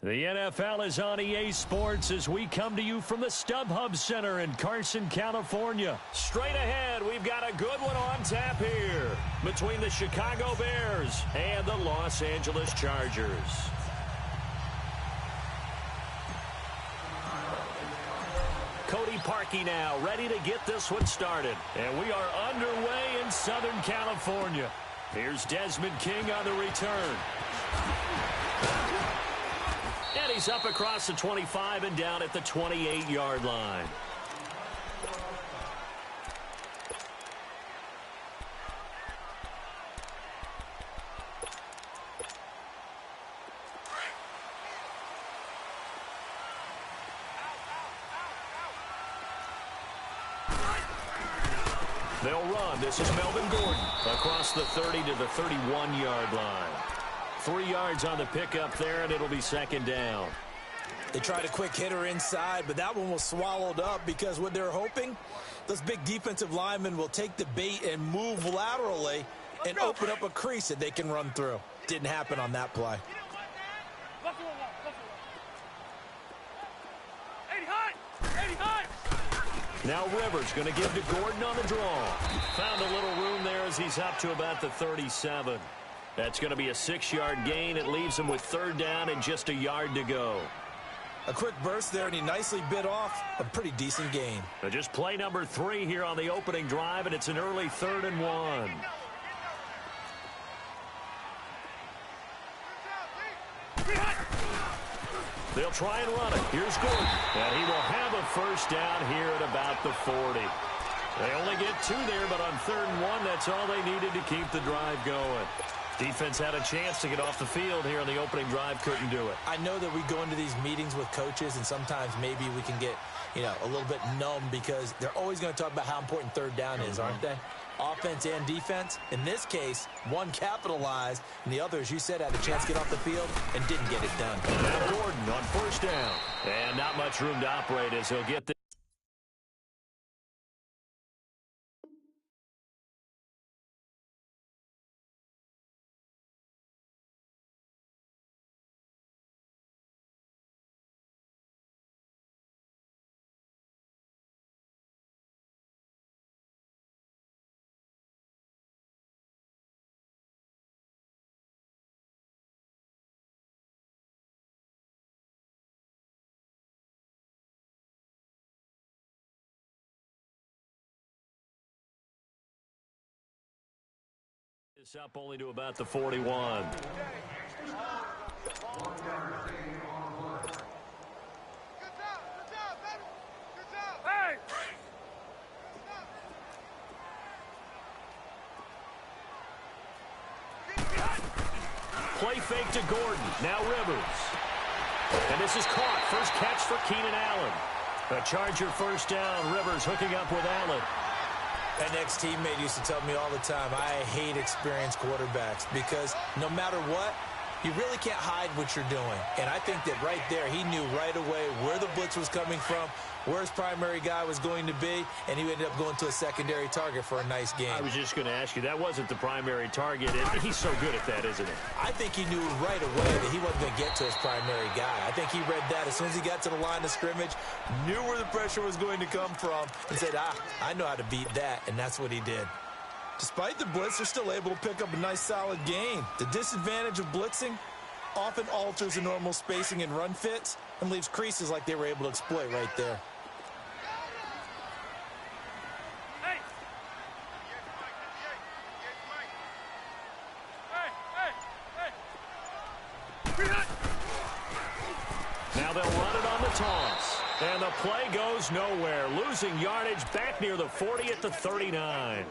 The NFL is on EA Sports as we come to you from the StubHub Center in Carson, California. Straight ahead, we've got a good one on tap here between the Chicago Bears and the Los Angeles Chargers. Cody Parkey now ready to get this one started. And we are underway in Southern California. Here's Desmond King on the return. And he's up across the 25 and down at the 28-yard line. They'll run. This is Melvin Gordon across the 30 to the 31-yard line. 3 yards on the pickup there, and it'll be second down. They tried a quick hitter inside, but that one was swallowed up because what they're hoping, those big defensive linemen will take the bait and move laterally and open up a crease that they can run through. Didn't happen on that play. Now Rivers going to give to Gordon on the draw. Found a little room there as he's up to about the 37. That's going to be a 6-yard gain. It leaves him with third down and just a yard to go. A quick burst there, and he nicely bit off a pretty decent gain. Just play number 3 here on the opening drive, and it's an early 3rd and 1. They'll try and run it. Here's Gordon. And he will have a first down here at about the 40. They only get 2 there, but on 3rd and 1, that's all they needed to keep the drive going. Defense had a chance to get off the field here on the opening drive, couldn't do it. I know that we go into these meetings with coaches, and sometimes maybe we can get, a little bit numb because they're always going to talk about how important third down is, aren't they? Offense and defense. In this case, one capitalized, and the other, as you said, had a chance to get off the field and didn't get it done. Now Gordon on first down. And not much room to operate as he'll get this. It's up only to about the 41. Play fake to Gordon. Now Rivers. And this is caught. First catch for Keenan Allen. A Charger first down. Rivers hooking up with Allen. An ex-teammate used to tell me all the time, I hate experienced quarterbacks because no matter what, you really can't hide what you're doing. And I think that right there, he knew right away where the blitz was coming from, where his primary guy was going to be, and he ended up going to a secondary target for a nice game. I was just going to ask you, that wasn't the primary target, and he's so good at that, isn't he? I think he knew right away that he wasn't going to get to his primary guy. I think he read that as soon as he got to the line of scrimmage, knew where the pressure was going to come from, and said, I know how to beat that, and that's what he did. Despite the blitz, they're still able to pick up a nice, solid gain. The disadvantage of blitzing often alters the normal spacing and run fits and leaves creases like they were able to exploit right there. Now they'll run it on the toss. And the play goes nowhere. Losing yardage back near the 40 at the 39.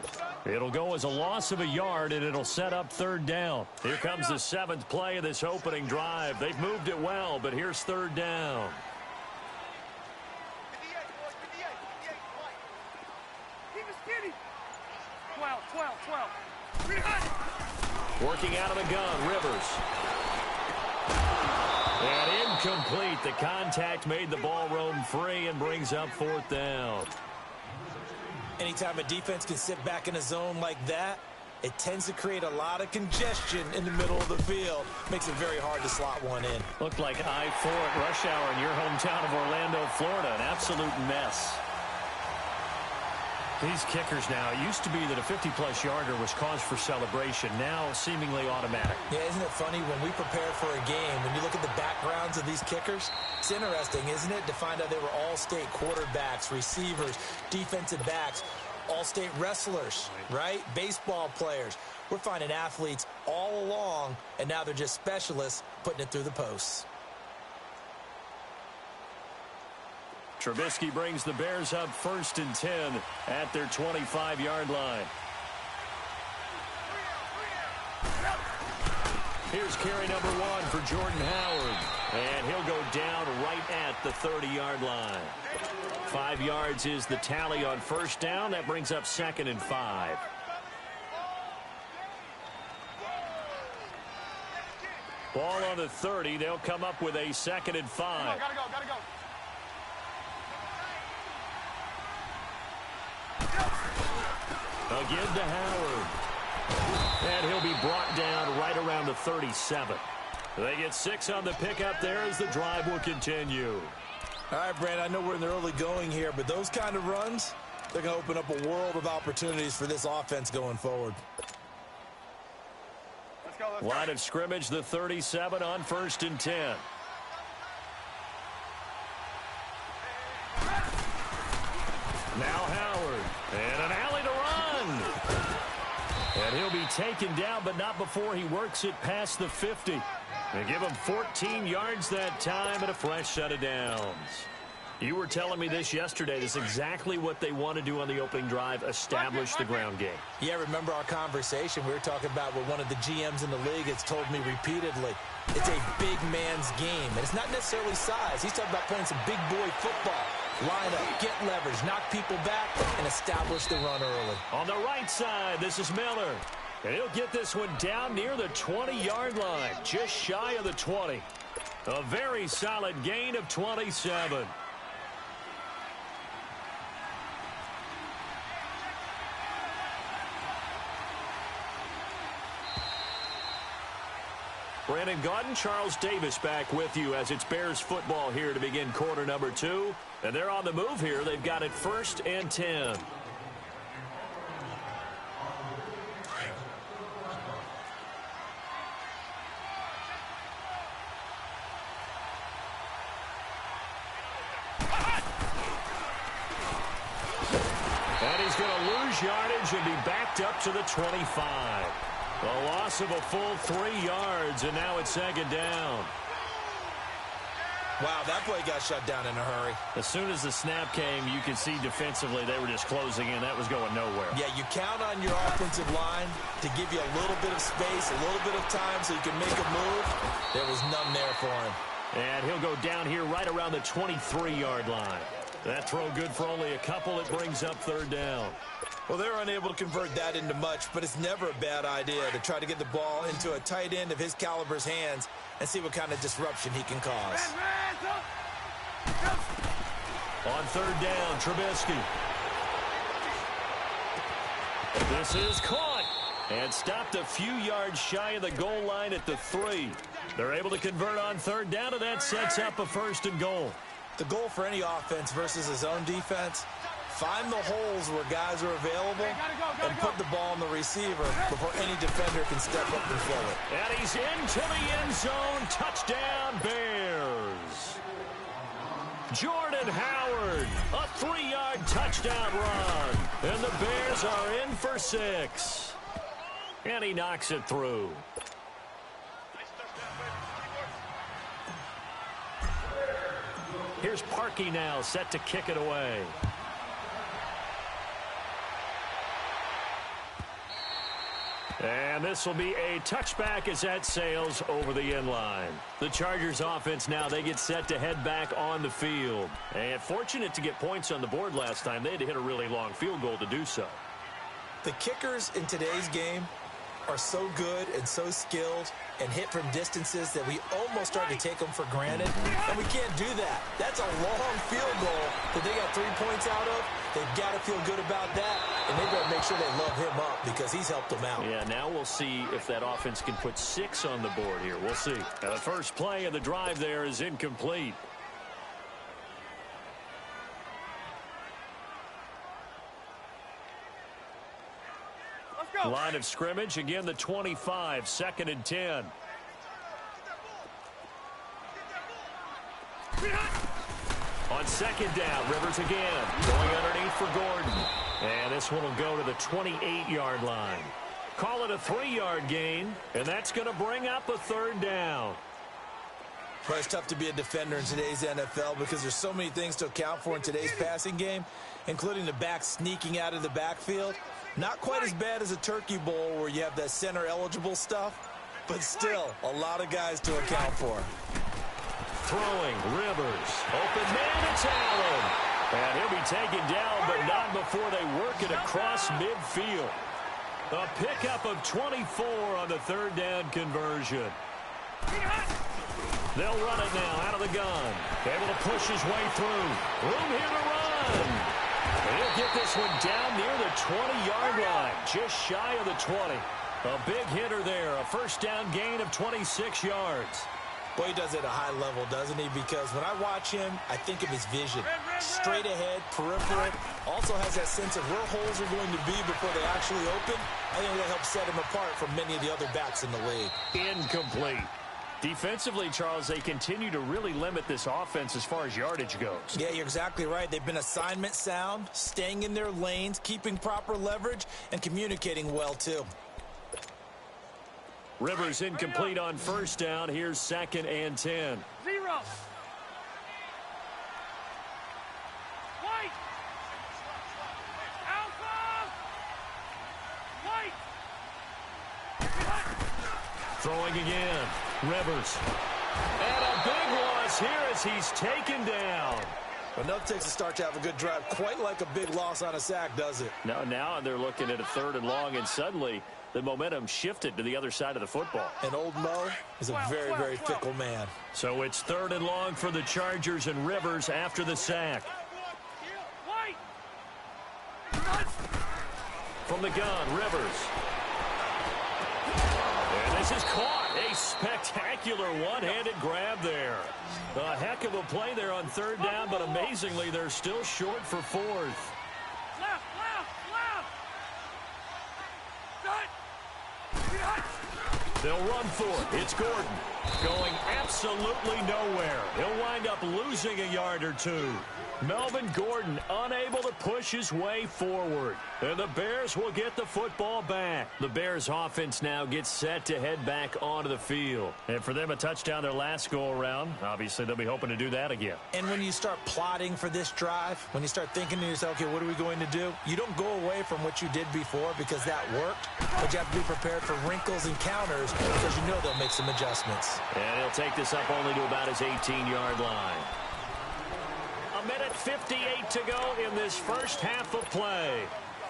It'll go as a loss of a yard, and it'll set up third down. Here comes the 7th play of this opening drive. They've moved it well, but here's third down. Working out of the gun, Rivers. And incomplete. The contact made the ball roam free and brings up 4th down. Anytime a defense can sit back in a zone like that, it tends to create a lot of congestion in the middle of the field. Makes it very hard to slot one in. Looked like I-4 at rush hour in your hometown of Orlando, Florida. An absolute mess. These kickers now, it used to be that a 50-plus yarder was cause for celebration. Now, seemingly automatic. Yeah, isn't it funny when we prepare for a game, when you look at the backgrounds of these kickers, it's interesting, isn't it, to find out they were all-state quarterbacks, receivers, defensive backs, all-state wrestlers, right? Baseball players. We're finding athletes all along, and now they're just specialists putting it through the posts. Trubisky brings the Bears up 1st and 10 at their 25-yard line. Here's carry number 1 for Jordan Howard. And he'll go down right at the 30-yard line. 5 yards is the tally on 1st down. That brings up 2nd and 5. Ball on the 30. They'll come up with a 2nd and 5. Gotta go. Again to Howard. And he'll be brought down right around the 37. They get 6 on the pickup there as the drive will continue. All right, Brandon, I know we're in the early going here, but those kind of runs, they're going to open up a world of opportunities for this offense going forward. Let's go. Line of scrimmage, the 37 on 1st and 10. Now Howard. And an alley to run. And he'll be taken down, but not before he works it past the 50. They give him 14 yards that time and a fresh set of downs. You were telling me this yesterday. This is exactly what they want to do on the opening drive, establish the ground game. Yeah, remember our conversation? We were talking about what one of the GMs in the league has told me repeatedly. It's a big man's game, and it's not necessarily size. He's talking about playing some big boy football. Line up, get leverage, knock people back, and establish the run early. On the right side, this is Miller. And he'll get this one down near the 20-yard line, just shy of the 20. A very solid gain of 27. Brandon Gaudin, Charles Davis back with you as it's Bears football here to begin quarter number 2. And they're on the move here. They've got it 1st and 10. And he's going to lose yardage and be backed up to the 25. A loss of a full 3 yards, and now it's 2nd down. Wow, that play got shut down in a hurry. As soon as the snap came, you could see defensively they were just closing in. That was going nowhere. Yeah, you count on your offensive line to give you a little bit of space, a little bit of time so you can make a move. There was none there for him. And he'll go down here right around the 23-yard line. That throw good for only a couple. It brings up 3rd down. Well, they're unable to convert that into much, but it's never a bad idea to try to get the ball into a tight end of his caliber's hands and see what kind of disruption he can cause. On 3rd down, Trubisky. This is caught and stopped a few yards shy of the goal line at the 3. They're able to convert on 3rd down, and that sets up a 1st and goal. The goal for any offense versus his own defense, find the holes where guys are available and put the ball in the receiver before any defender can step up and fill it. And he's into the end zone. Touchdown, Bears. Jordan Howard, a 3-yard touchdown run. And the Bears are in for 6. And he knocks it through. Here's Parkey now, set to kick it away. And this will be a touchback as that sails over the end line. The Chargers offense now, they get set to head back on the field. And fortunate to get points on the board last time. They had to hit a really long field goal to do so. The kickers in today's game are so good and so skilled and hit from distances that we almost start to take them for granted. And we can't do that. That's a long field goal that they got 3 points out of. They've got to feel good about that, and they've got to make sure they love him up because he's helped them out. Yeah, now we'll see if that offense can put 6 on the board here. We'll see. Now, the first play of the drive there is incomplete. Line of scrimmage, again the 25, 2nd and 10. On 2nd down, Rivers again, going underneath for Gordon. And this one will go to the 28-yard line. Call it a 3-yard gain, and that's going to bring up a 3rd down. Well, it's tough to be a defender in today's NFL because there's so many things to account for in today's passing game, including the back sneaking out of the backfield. Not quite as bad as a turkey bowl where you have that center-eligible stuff, but still a lot of guys to account for. Throwing, Rivers. Open man, it's Allen. And he'll be taken down, but not before they work it across midfield. A pickup of 24 on the 3rd down conversion. They'll run it now out of the gun. Able to push his way through. Room here to run. He'll get this one down near the 20-yard line, just shy of the 20. A big hitter there, a 1st down gain of 26 yards. Boy, he does it at a high level, doesn't he? Because when I watch him, I think of his vision. Straight ahead, peripheral. Also has that sense of where holes are going to be before they actually open. I think that helps set him apart from many of the other backs in the league. Incomplete. Defensively, Charles, they continue to really limit this offense as far as yardage goes. Yeah, you're exactly right. They've been assignment sound, staying in their lanes, keeping proper leverage, and communicating well, too. Rivers incomplete on 1st down. Here's 2nd and 10. 0. White. Alpha. White. Throwing again. Rivers. And a big loss here as he's taken down. Enough takes a start to have a good drive. Quite like a big loss on a sack, does it? Now they're looking at a 3rd and long, and suddenly the momentum shifted to the other side of the football. And old Mo is a very, very fickle man. So it's 3rd and long for the Chargers, and Rivers after the sack. From the gun, Rivers. And this is caught. A spectacular one-handed grab there. A heck of a play there on 3rd down, but amazingly, they're still short for 4th. Left. They'll run for it. It's Gordon going absolutely nowhere. He'll wind up losing a yard or 2. Melvin Gordon unable to push his way forward. And the Bears will get the football back. The Bears offense now gets set to head back onto the field. And for them, a touchdown their last go-around. Obviously, they'll be hoping to do that again. And when you start plotting for this drive, when you start thinking to yourself, okay, what are we going to do? You don't go away from what you did before because that worked. But you have to be prepared for wrinkles and counters because you know they'll make some adjustments. And he'll take this up only to about his 18-yard line. 1:58 to go in this first half of play.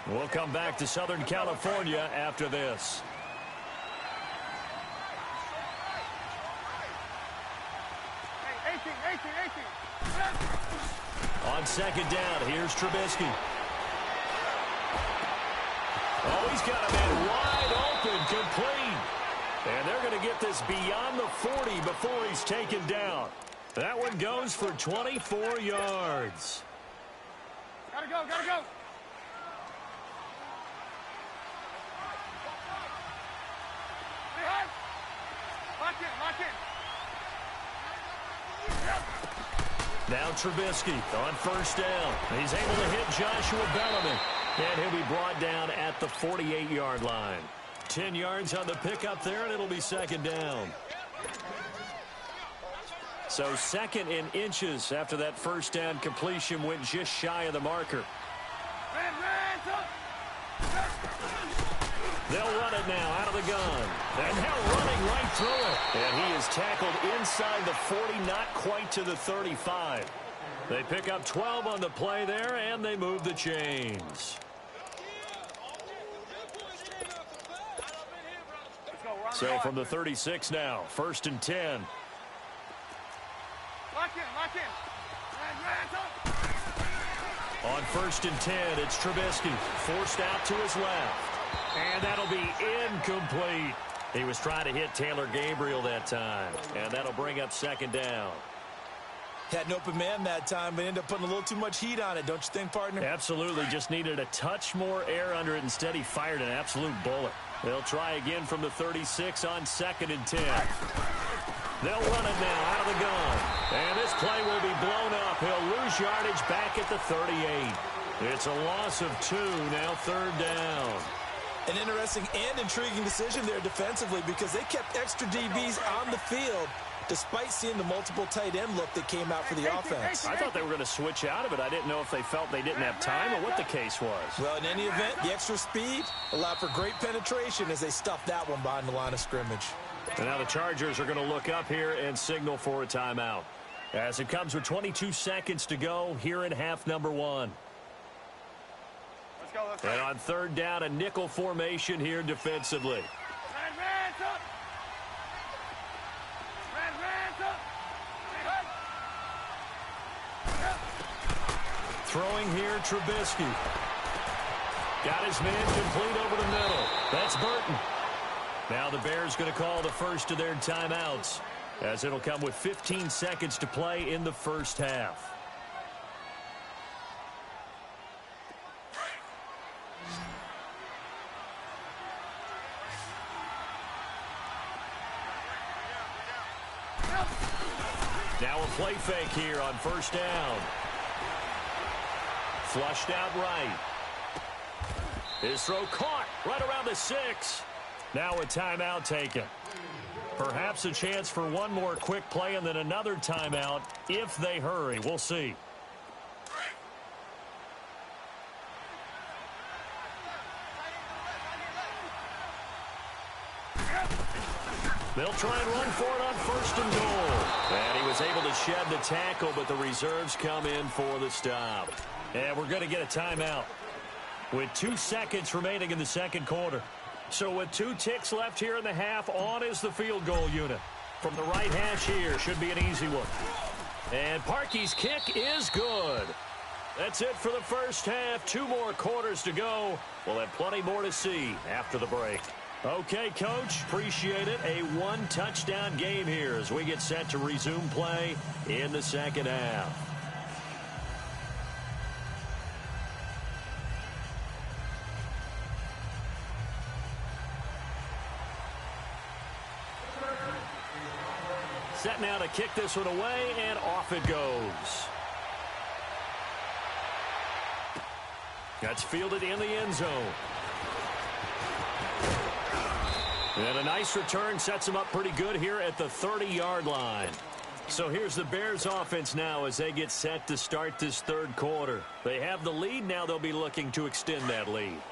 We'll come back to Southern California after this. On 2nd down, here's Trubisky. Oh, he's got a man wide open, complete. And they're going to get this beyond the 40 before he's taken down. That one goes for 24 yards. Gotta go. Lock in. Now Trubisky on 1st down. He's able to hit Joshua Bellamy. And he'll be brought down at the 48-yard line. 10 yards on the pickup there, and it'll be 2nd down. So 2nd in inches after that 1st down completion went just shy of the marker. They'll run it now out of the gun. And now running right through it. And he is tackled inside the 40, not quite to the 35. They pick up 12 on the play there, and they move the chains. So from the 36 now, 1st and 10. Lock in. On 1st and 10, it's Trubisky. Forced out to his left. And that'll be incomplete. He was trying to hit Taylor Gabriel that time. And that'll bring up 2nd down. Had an open man that time, but ended up putting a little too much heat on it, don't you think, partner? Absolutely. Just needed a touch more air under it. Instead, he fired an absolute bullet. They'll try again from the 36 on 2nd and 10. They'll run it now out of the gun. And this play will be blown up. He'll lose yardage back at the 38. It's a loss of 2, now 3rd down. An interesting and intriguing decision there defensively because they kept extra DBs on the field despite seeing the multiple tight end look that came out for the offense. I thought they were going to switch out of it. I didn't know if they felt they didn't have time or what the case was. Well, in any event, the extra speed allowed for great penetration as they stuffed that one behind the line of scrimmage. And now the Chargers are going to look up here and signal for a timeout. As it comes with 22 seconds to go here in half number 1. Let's go, let's go. And on 3rd down, a nickel formation here defensively. Red up. Red up. Throwing here, Trubisky. Got his man complete over the middle. That's Burton. Now the Bears going to call the first of their timeouts, as it'll come with 15 seconds to play in the first half. Now a play fake here on 1st down. Flushed out right. His throw caught right around the 6. Now a timeout taken. Perhaps a chance for one more quick play and then another timeout if they hurry. We'll see. They'll try and run for it on 1st and goal. And he was able to shed the tackle, but the reserves come in for the stop. And we're going to get a timeout with 2 seconds remaining in the 2nd quarter. So with 2 ticks left here in the half, on is the field goal unit. From the right hash here, should be an easy one. And Parkey's kick is good. That's it for the first half. 2 more quarters to go. We'll have plenty more to see after the break. Okay, Coach, appreciate it. A 1-touchdown game here as we get set to resume play in the 2nd half. Set now to kick this one away, and off it goes. That's fielded in the end zone. And a nice return sets him up pretty good here at the 30-yard line. So here's the Bears offense now as they get set to start this 3rd quarter. They have the lead. Now they'll be looking to extend that lead.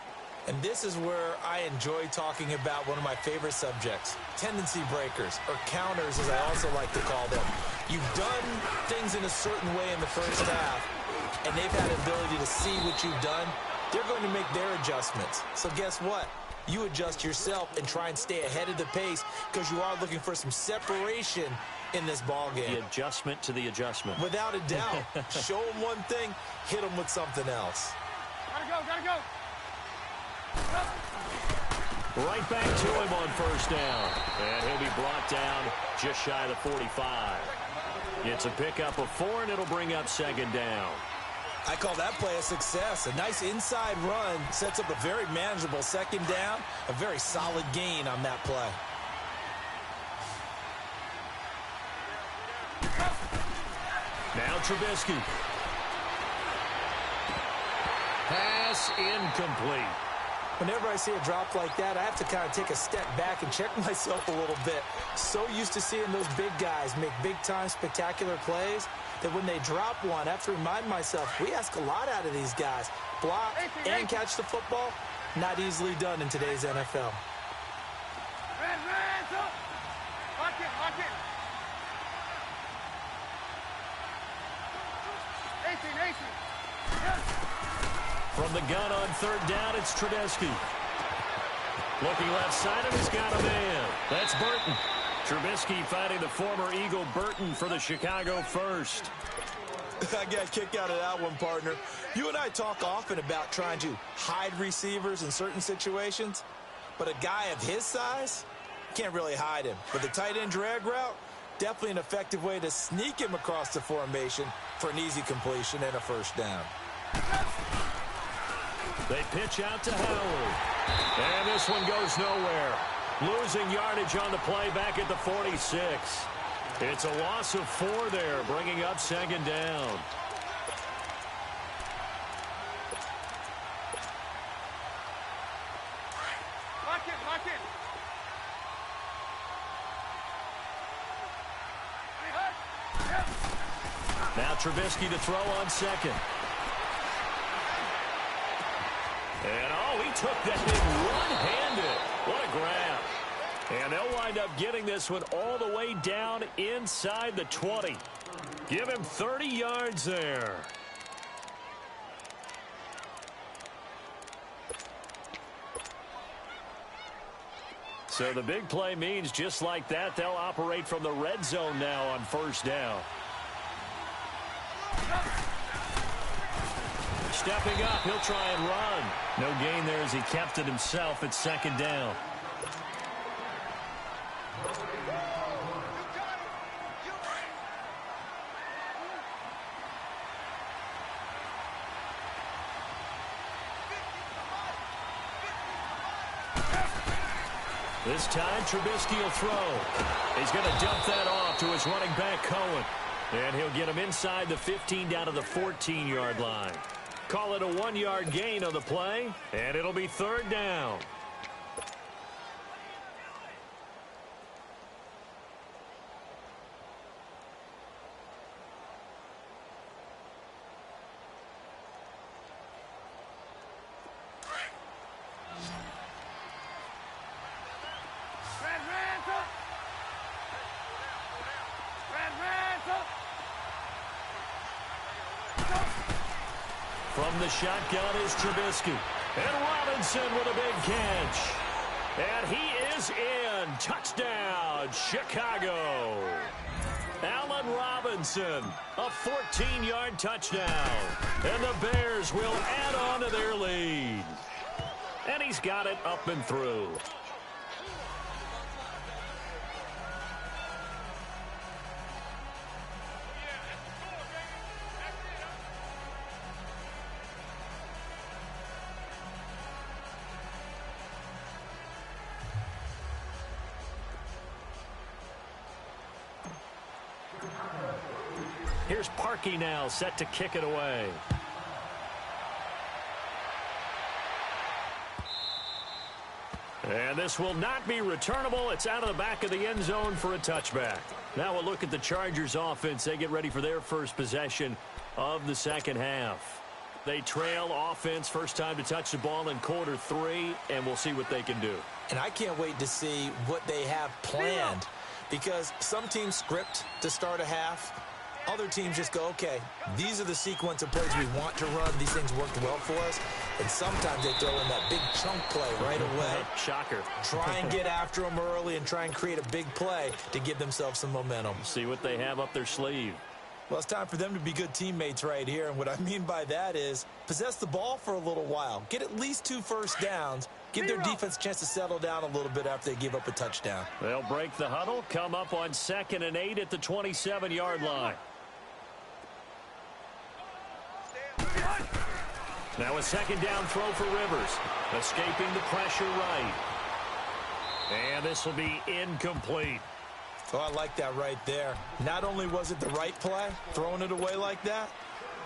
And this is where I enjoy talking about one of my favorite subjects, tendency breakers, or counters as I also like to call them. You've done things in a certain way in the first half, and they've had the ability to see what you've done. They're going to make their adjustments. So guess what? You adjust yourself and try and stay ahead of the pace because you are looking for some separation in this ball game. The adjustment to the adjustment. Without a doubt. Show them one thing, hit them with something else. Gotta go, gotta go. Right back to him on 1st down. And he'll be brought down just shy of the 45. It's a pickup of 4, and it'll bring up 2nd down. I call that play a success. A nice inside run sets up a very manageable 2nd down. A very solid gain on that play. Now Trubisky. Pass incomplete. Whenever I see a drop like that, I have to kind of take a step back and check myself a little bit. So used to seeing those big guys make big-time spectacular plays that when they drop one, I have to remind myself, we ask a lot out of these guys. Block and catch the football, not easily done in today's NFL. Red up. Lock it, lock it. 18. Yes. From the gun on 3rd down, it's Trubisky. Looking left side, and he's got a man. That's Burton. Trubisky finding the former Eagle Burton for the Chicago first. I got a kick out of that one, partner. You and I talk often about trying to hide receivers in certain situations, but a guy of his size can't really hide him. But the tight end drag route, definitely an effective way to sneak him across the formation for an easy completion and a first down. They pitch out to Howard. And this one goes nowhere. Losing yardage on the play back at the 46. It's a loss of 4 there, bringing up second down. Lock it, lock it. Now Trubisky to throw on second. And, oh, he took that in one-handed. What a grab. And they'll wind up getting this one all the way down inside the 20. Give him 30 yards there. So the big play means just like that, they'll operate from the red zone now on first down. Stepping up, he'll try and run. No gain there as he kept it himself at second down. This time, Trubisky will throw. He's going to dump that off to his running back, Cohen. And he'll get him inside the 15 down to the 14-yard line. Call it a 1-yard gain on the play, and it'll be third down. From the shotgun is Trubisky. And Robinson with a big catch. And he is in. Touchdown, Chicago. Allen Robinson, a 14-yard touchdown. And the Bears will add on to their lead. And he's got it up and through. Here's Parkey now, set to kick it away. And this will not be returnable. It's out of the back of the end zone for a touchback. Now we'll look at the Chargers offense. They get ready for their first possession of the second half. They trail offense, first time to touch the ball in quarter 3, and we'll see what they can do. And I can't wait to see what they have planned, because some teams script to start a half. Other teams just go, okay, these are the sequence of plays we want to run. These things worked well for us. And sometimes they throw in that big chunk play right away. Shocker. Try and get after them early and try and create a big play to give themselves some momentum. See what they have up their sleeve. Well, it's time for them to be good teammates right here. And what I mean by that is possess the ball for a little while. Get at least 2 first downs. Give their defense a chance to settle down a little bit after they give up a touchdown. They'll break the huddle, come up on 2nd and 8 at the 27-yard line. Now a second down throw for Rivers. Escaping the pressure right. And this will be incomplete. Oh, I like that right there. Not only was it the right play, throwing it away like that,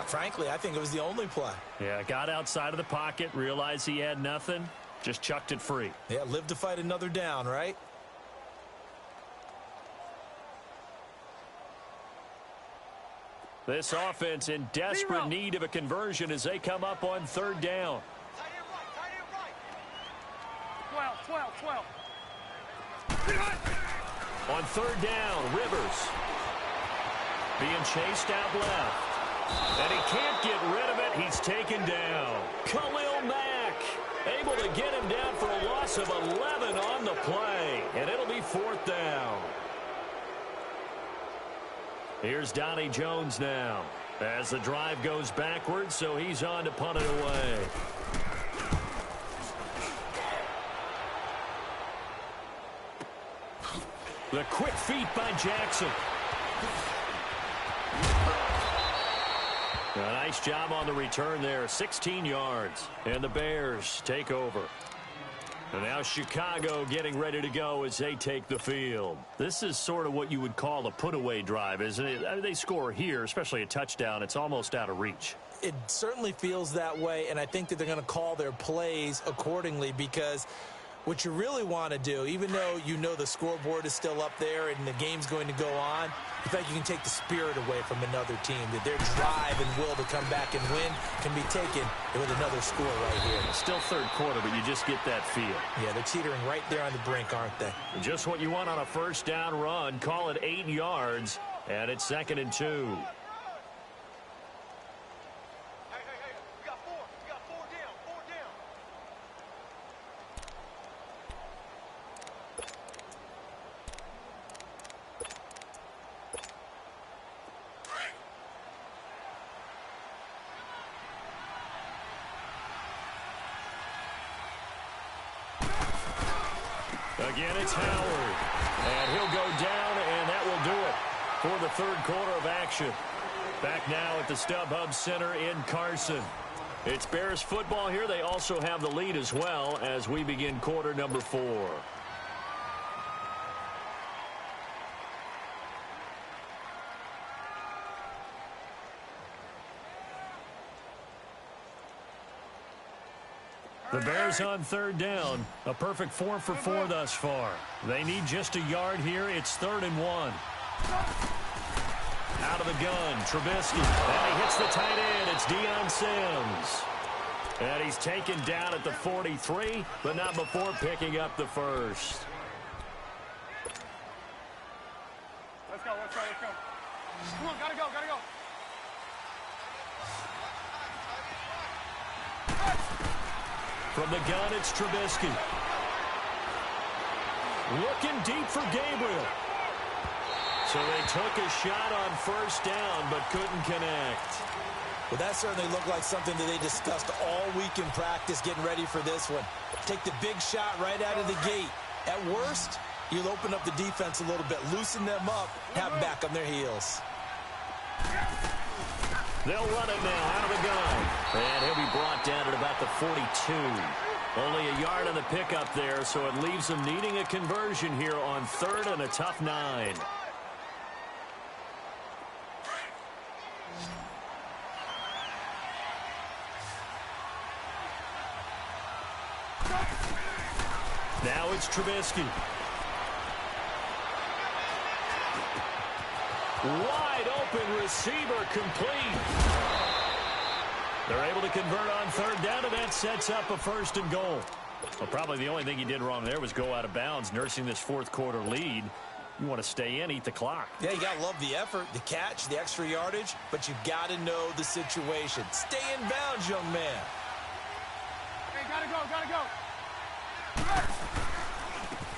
frankly, I think it was the only play. Yeah, got outside of the pocket, realized he had nothing, just chucked it free. Yeah, live to fight another down, right? This offense in desperate need of a conversion as they come up on 3rd down. 12. On 3rd down, Rivers being chased out left. And he can't get rid of it. He's taken down. Khalil Mack able to get him down for a loss of 11 on the play. And it'll be 4th down. Here's Donnie Jones now. As the drive goes backwards, so he's on to punt it away. The quick feet by Jackson. A nice job on the return there, 16 yards. And the Bears take over. And now Chicago getting ready to go as they take the field. This is sort of what you would call a put-away drive, isn't it? I mean, they score here, especially a touchdown. It's almost out of reach. It certainly feels that way, and I think that they're going to call their plays accordingly, because what you really want to do, even though you know the scoreboard is still up there and the game's going to go on, in fact, you can take the spirit away from another team, that their drive and will to come back and win can be taken with another score right here. Still third quarter, but you just get that feel. Yeah, they're teetering right there on the brink, aren't they? Just what you want on a first down run. Call it 8 yards, and it's 2nd and 2. Again, it's Howard. And he'll go down, and that will do it for the third quarter of action. Back now at the StubHub Center in Carson. It's Bears football here. They also have the lead as well as we begin quarter number 4. The Bears on third down. A perfect 4 for 4 thus far. They need just a yard here. It's 3rd and 1. Out of the gun, Trubisky. And he hits the tight end. It's Deion Sims. And he's taken down at the 43, but not before picking up the first. Let's go, let's go, let's go. Come on, gotta go, gotta go. From the gun, it's Trubisky. Looking deep for Gabriel. So they took a shot on first down, but couldn't connect. Well, that certainly looked like something that they discussed all week in practice getting ready for this one. Take the big shot right out of the gate. At worst, you'll open up the defense a little bit, loosen them up, have them back on their heels. They'll run it now out of the gun. And he'll be brought down at about the 42. Only a yard on the pickup there, so it leaves them needing a conversion here on 3rd and a tough 9. Now it's Trubisky. Wide open receiver, complete. They're able to convert on third down, and that sets up a 1st and goal. Well, probably the only thing he did wrong there was go out of bounds, nursing this 4th quarter lead. You want to stay in, eat the clock. Yeah, you got to love the effort, the catch, the extra yardage, but you got to know the situation. Stay in bounds, young man. Hey, gotta go, gotta go.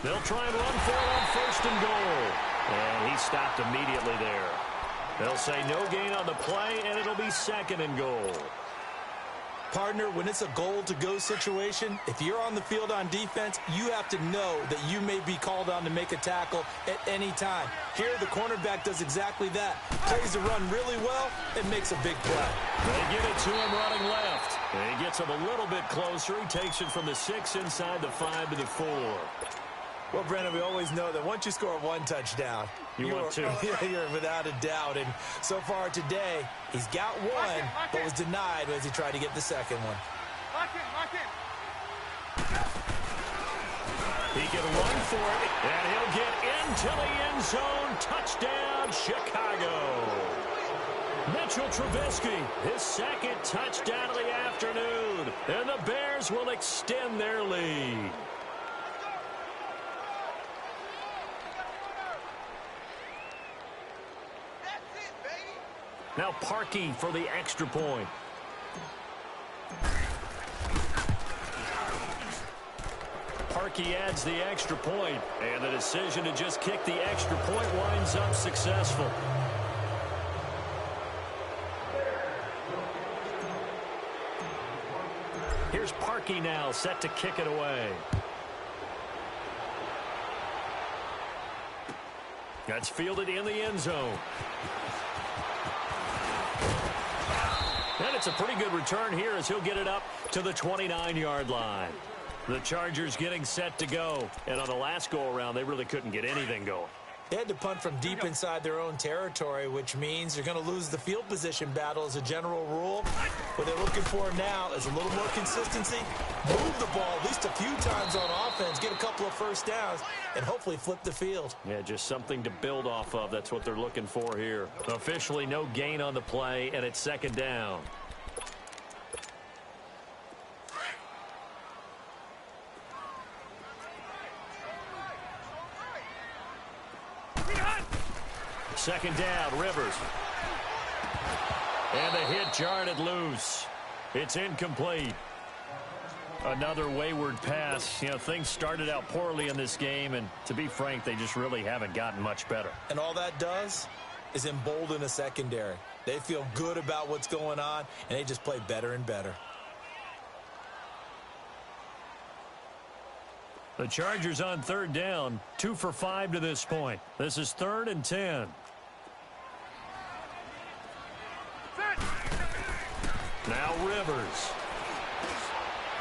They'll try and run for it on 1st and goal. And he stopped immediately there. They'll say no gain on the play, and it'll be 2nd and goal. Partner, when it's a goal-to-go situation, if you're on the field on defense, you have to know that you may be called on to make a tackle at any time. Here, the cornerback does exactly that. Plays the run really well and makes a big play. They get it to him running left. And he gets him a little bit closer. He takes it from the 6 inside the 5 to the 4. Well, Brandon, we always know that once you score 1 touchdown, you want 2. You're without a doubt. And so far today, he's got 1, but was denied as he tried to get the 2nd one. Lock in, lock in. He can run for it, and he'll get into the end zone. Touchdown, Chicago. Mitchell Trubisky, his 2nd touchdown of the afternoon. And the Bears will extend their lead. Now Parkey for the extra point. Parkey adds the extra point, and the decision to just kick the extra point winds up successful. Parkey now set to kick it away. That's fielded in the end zone. And it's a pretty good return here as he'll get it up to the 29-yard line. The Chargers getting set to go. And on the last go-around, they really couldn't get anything going. They had to punt from deep inside their own territory, which means they're going to lose the field position battle as a general rule. What they're looking for now is a little more consistency, move the ball at least a few times on offense, get a couple of first downs, and hopefully flip the field. Yeah, just something to build off of. That's what they're looking for here. Officially no gain on the play, and it's second down. Second down, Rivers. And the hit jarred loose. It's incomplete. Another wayward pass. You know, things started out poorly in this game, and to be frank, they just really haven't gotten much better. And all that does is embolden a secondary. They feel good about what's going on, and they just play better and better. The Chargers on third down, 2 for 5 to this point. This is 3rd and 10. Now Rivers.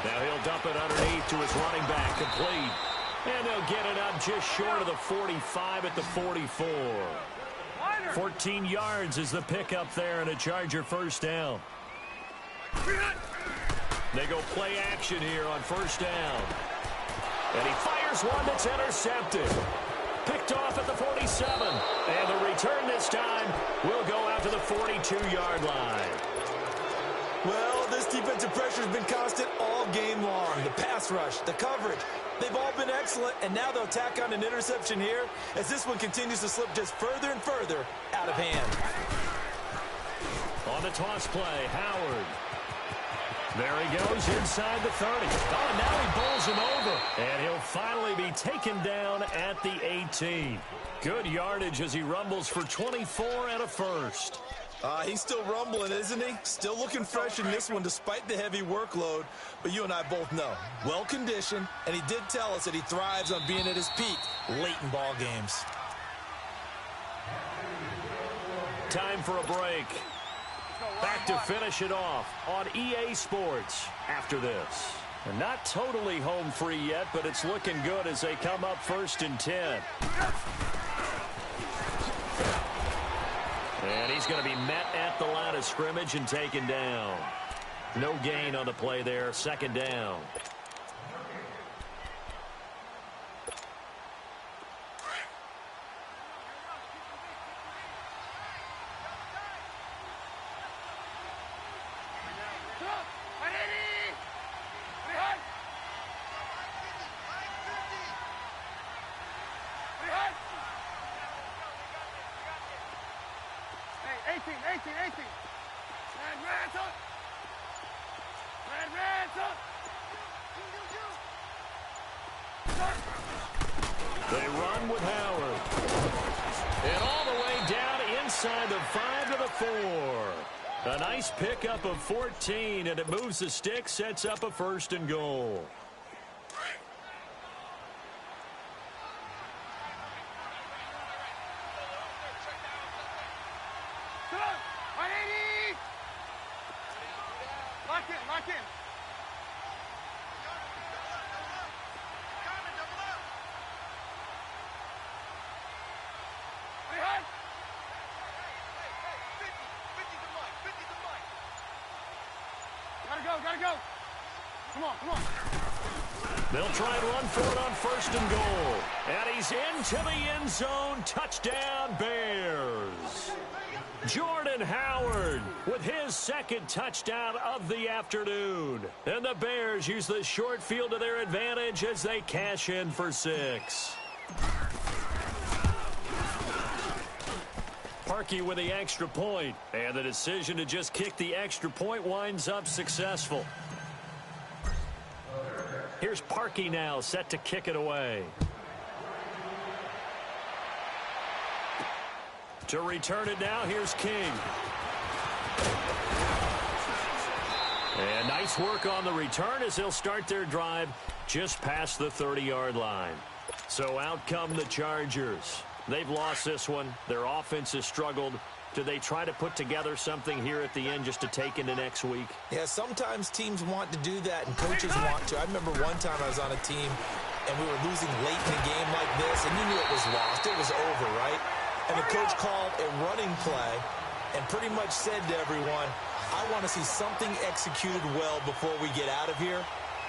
Now he'll dump it underneath to his running back, complete. And they'll get it up just short of the 45 at the 44. 14 yards is the pickup there and a Charger first down. They go play action here on first down. And he fires one that's intercepted. Picked off at the 47. And the return this time will go out to the 42-yard line. Well, this defensive pressure has been constant all game long. The pass rush, the coverage, they've all been excellent, and now they'll tack on an interception here as this one continues to slip just further and further out of hand. On the toss play, Howard. There he goes inside the 30. Oh, and now he bowls him over. And he'll finally be taken down at the 18. Good yardage as he rumbles for 24 and a first. He's still rumbling, isn't he? Still looking fresh in this one despite the heavy workload. But you and I both know, well-conditioned, and he did tell us that he thrives on being at his peak late in ball games. Time for a break. Back to finish it off on EA Sports after this. And not totally home free yet, but it's looking good as they come up 1st and 10. And he's going to be met at the line of scrimmage and taken down. No gain on the play there, 2nd down. They run with Howard. And all the way down inside the 5 to the 4. A nice pickup of 14, and it moves the stick, sets up a 1st and goal. Lock in. Gotta go. Come on. They'll try and run for it on 1st and goal. And he's into the end zone. Touchdown, Bears. Jordan Howard with his 2nd touchdown of the afternoon. And the Bears use the short field to their advantage as they cash in for 6. Parkey with the extra point, and the decision to just kick the extra point winds up successful. Here's Parkey now set to kick it away. To return it now, here's King. And nice work on the return as they'll start their drive just past the 30-yard line. So out come the Chargers. They've lost this one. Their offense has struggled. Do they try to put together something here at the end just to take into next week? Yeah, sometimes teams want to do that, and coaches want to. I remember one time I was on a team, and we were losing late in a game like this, and you knew it was lost. It was over, right? And the coach called a running play and pretty much said to everyone, I want to see something executed well before we get out of here.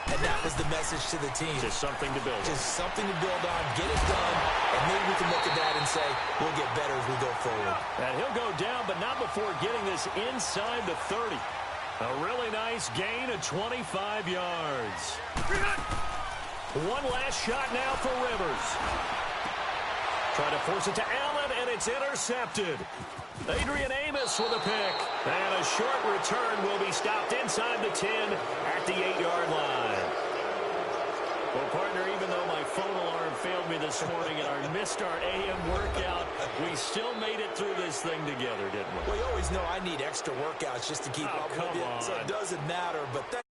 And that was the message to the team. Just something to build on. Just something to build on, get it done, and maybe we can look at that and say, we'll get better as we go forward. And he'll go down, but not before getting this inside the 30. A really nice gain of 25 yards. One last shot now for Rivers. Trying to force it to Allen, and it's intercepted. Adrian Amos with a pick. And a short return will be stopped inside the 10 at the 8-yard line. Well, partner, even though my phone alarm failed me this morning and I missed our AM workout, we still made it through this thing together, didn't we? Well, you always know I need extra workouts just to keep up with you, so it doesn't matter. But